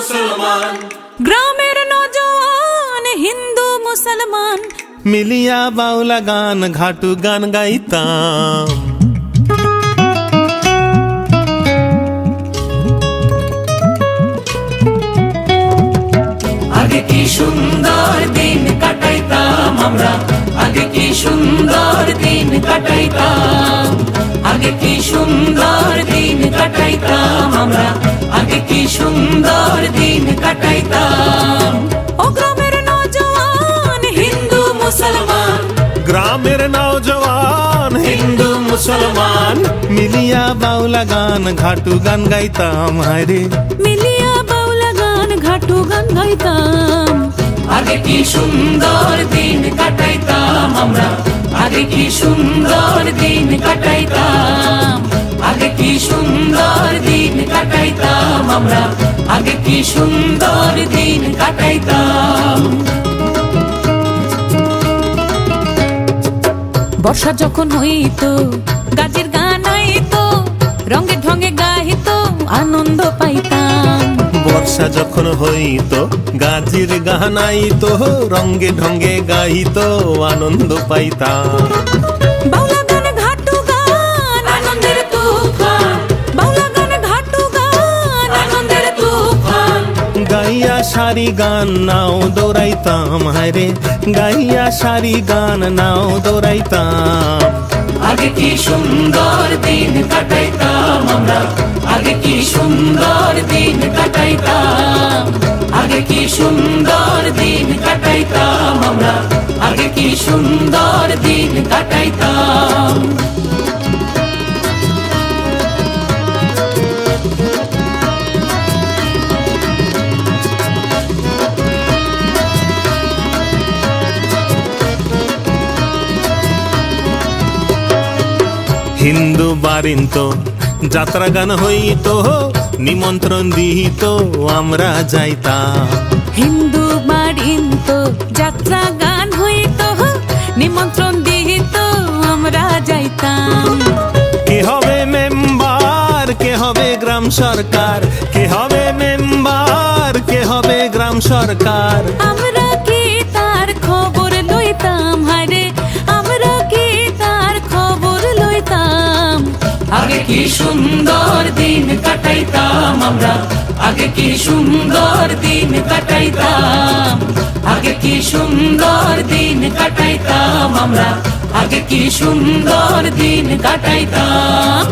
মুসলমান। গ্রামের নজওয়ান হিন্দু মুসলমান মিলিয়া বাউলা গান ঘাটু গান গাইতাম। আগে কি সুন্দর দিন কাটাইতাম আমরা, আগে কি সুন্দর দিন কাটাইতাম, আগে কি সুন্দর দিন কাটাইতাম আমরা, আগে কি সুন্দর দিন কাটাইতাম। ও গ্রামের নজওয়ান হিন্দু মুসলমান, গ্রামের নওজওয়ান হিন্দু মুসলমান মিলিয়া বাউলা গান ঘাটু গান গাইতাম। হায়রে মিলিয়া বাউলা গান ঘাটু গান গাইতাম। আগে কি সুন্দর দিন কাটাইতাম আমরা, আগে কি সুন্দর দিন কাটাইতাম, আগে কি সুন্দর দিন কাটাইতাম আমরা, আগে কি সুন্দর দিন কাটাইতাম। বর্ষা যখন হইতো গাজের গান আইতো, রঙে ঢঙে গাইতো আনন্দ পাইতাম। বর্ষা যখন হইতো গাজির গান আইতো, রঙ্গে ঢঙ্গে গাইতো আনন্দ পাইতাম। বাউলা গান ঘাটু গান আনন্দের তুফান, বাউলা গান ঘাটু গান আনন্দের তুফান। গাইয়া সারি গান নাও দৌড়াইতাম। হায়রে গাইয়া সারি গান নাও দৌড়াইতাম। আগে কি সুন্দর দিন কাটাইতাম আমরা, আগে কি সুন্দর দিন কাটাইতাম, আগে কি সুন্দর দিন কাটাইতাম আমরা, আগে কি সুন্দর দিন কাটাইতাম। হিন্দু বারিন্ত যাত্রা গান হইতো, নিমন্ত্রণ দিত আমরা যাইতাম। হিন্দু বাড়িতো যাত্রা গান হইতো, নিমন্ত্রণ দিত আমরা যাইতাম। কে হবে মেম্বার, কে হবে গ্রাম সরকার, কে হবে মেম্বার, কে হবে গ্রাম সরকার। আমরা কি তার খবর লইতাম, হায়রে আমরা কি তার খবর লইতাম। আগে কি সুন্দর দিন কাটাইতাম আমরা, আগে কি সুন্দর দিন কাটাইতাম, আগে কি সুন্দর দিন কাটাইতাম আমরা, আগে কি সুন্দর দিন কাটাইতাম।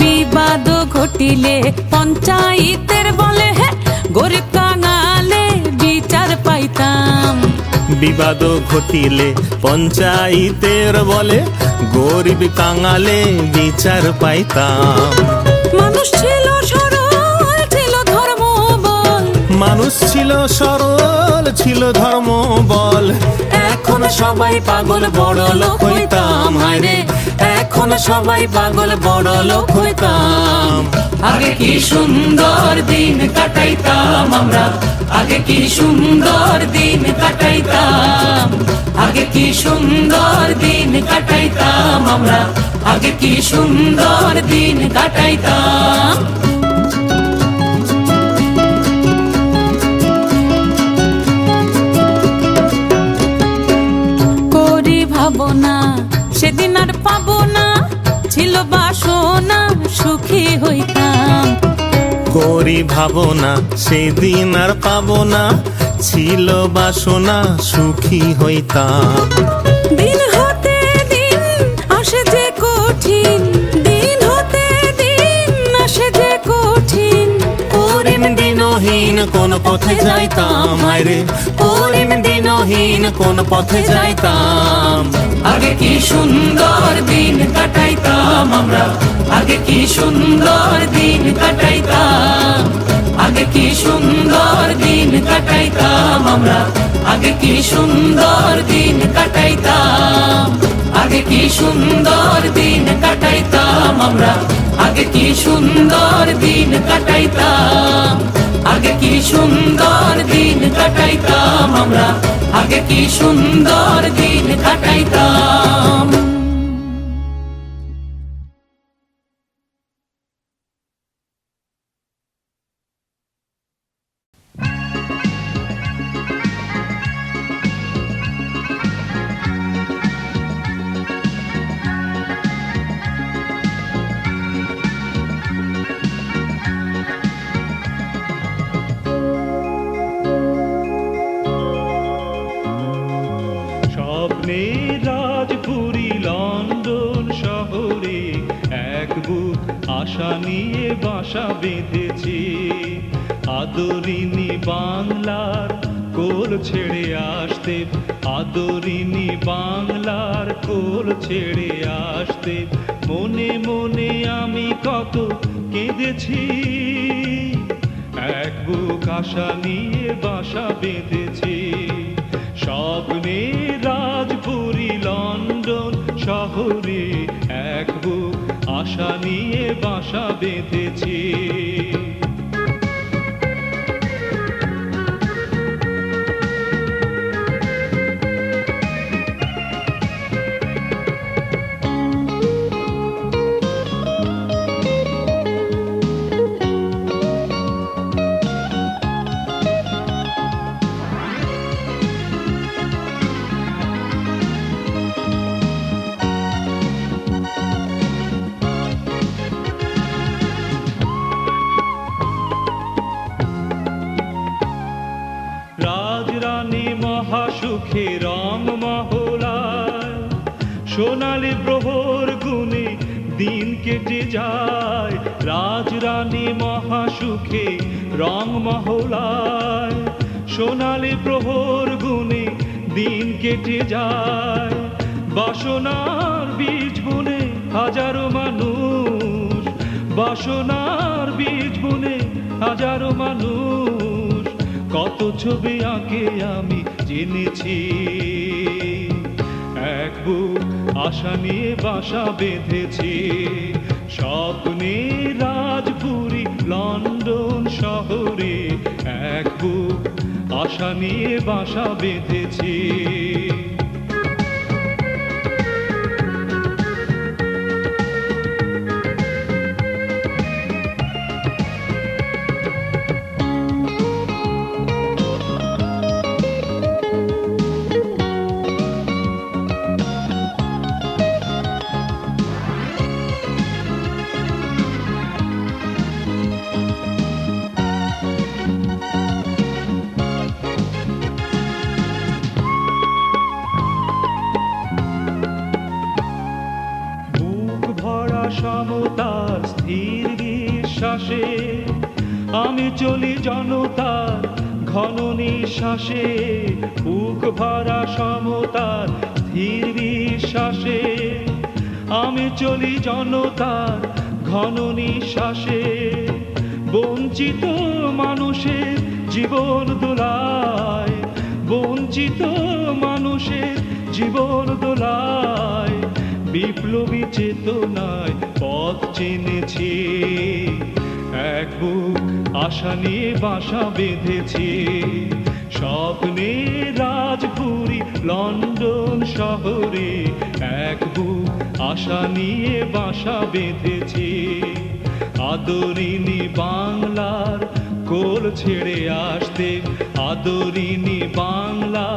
বিবাদ ঘটিলে পঞ্চায়েতের বলে গরিব কাঙালে বিচার পাইতাম। বিবাদ ঘটিলে পঞ্চায়েতের বলে গরিব কাঙালে বিচার পাইতাম। মানুষ ছিল সরল ছিল ধর্ম বল, মানুষ ছিল সরল ছিল ধর্ম বল। এখন সবাই পাগল বড় লোক হইতাম। হায়রে এখন সবাই পাগল বড় লোক হইতাম। আগে কি সুন্দর দিন কাটাইতাম আমরা, আগে কি সুন্দর দিন কাটাইতাম, আগে কি সুন্দর দিন কাটাইতাম আমরা, আগে কি সুন্দর দিন কাটাইতাম। করি ভাবনা সেদিন আর পাবো না, ছিল বাসনা সুখী হইতাম। করি ভাবনা সেদিন আর পাবো না, ছিল বাসনা সুখী হইতাম। দিন হতে দিন আসে যে কঠিন, দিন হতে দিন আসে যে কঠিন। করিম দিনহীন কোন পথে যাইতাম। হায়রে করিম দিনহীন কোন পথে যাইতাম। আগে কি সুন্দর দিন কাটাইতাম আমরা, আগে কি সুন্দর দিন কাটাইতাম, আগে কি সুন্দর দিন কাটাইতাম আমরা, আগে কি সুন্দর দিন কাটাইতাম, আগে কি সুন্দর দিন কাটাইতাম আমরা, আগে কি সুন্দর দিন কাটাইতাম, আগে কি সুন্দর দিন কাটাইতাম আমরা, আগে কি সুন্দর দিন কাটাইতাম। স্বপ্নে রাজপুরী লন্ডন শহরে এক বুক আশা নিয়ে বাসা বেঁধেছে। আদরিনী বাংলার কোল ছেড়ে আসতে, আদরিনী বাংলার কোল ছেড়ে আসতে, মনে মনে আমি কত কেঁদেছি। এক বুক আশা নিয়ে বাসা বেঁধেছি। স্বপ্নে রাজপুরী লন্ডন শহরে এক বুক আশা নিয়ে বাসা বেঁধেছি। রাজরানী মহাসুখে রং মহলায়, সোনালি প্রহর গুনে দিন কেটে যায়। রাজরানী মহাসুখে রং মহলায়, সোনালি প্রহর গুনে দিন কেটে যায়। বাসনার বীজ বুনে হাজারো মানুষ, বাসনার বীজ বুনে হাজারো মানুষ, কত ছবি আঁকে আমি জেনেছি। এক বুক আশা নিয়ে বাসা বেঁধেছি। স্বপ্নে রাজপুরী লন্ডন শহরে এক বুক আশা নিয়ে বাসা বেঁধেছি। সমতার স্থির বিশ্বাসে আমি চলি জনতার ঘন নিঃশ্বাসে। বুক ভরা সমতার স্থির বিশ্বাসে আমি চলি জনতার ঘন নিঃশ্বাসে। বঞ্চিত মানুষের জীবন দোলায়, বঞ্চিত মানুষের জীবন দোলায়, বিপ্লবী চেতনায় পথ চিনেছি। এক বুক আশা নিয়ে বাসা বেঁধেছি। স্বপ্নে রাজপুরী লন্ডন শহরে এক বুক আশা নিয়ে বাসা বেঁধেছি। আদরিনী বাংলার কোল ছেড়ে আসতে, আদরিনী বাংলা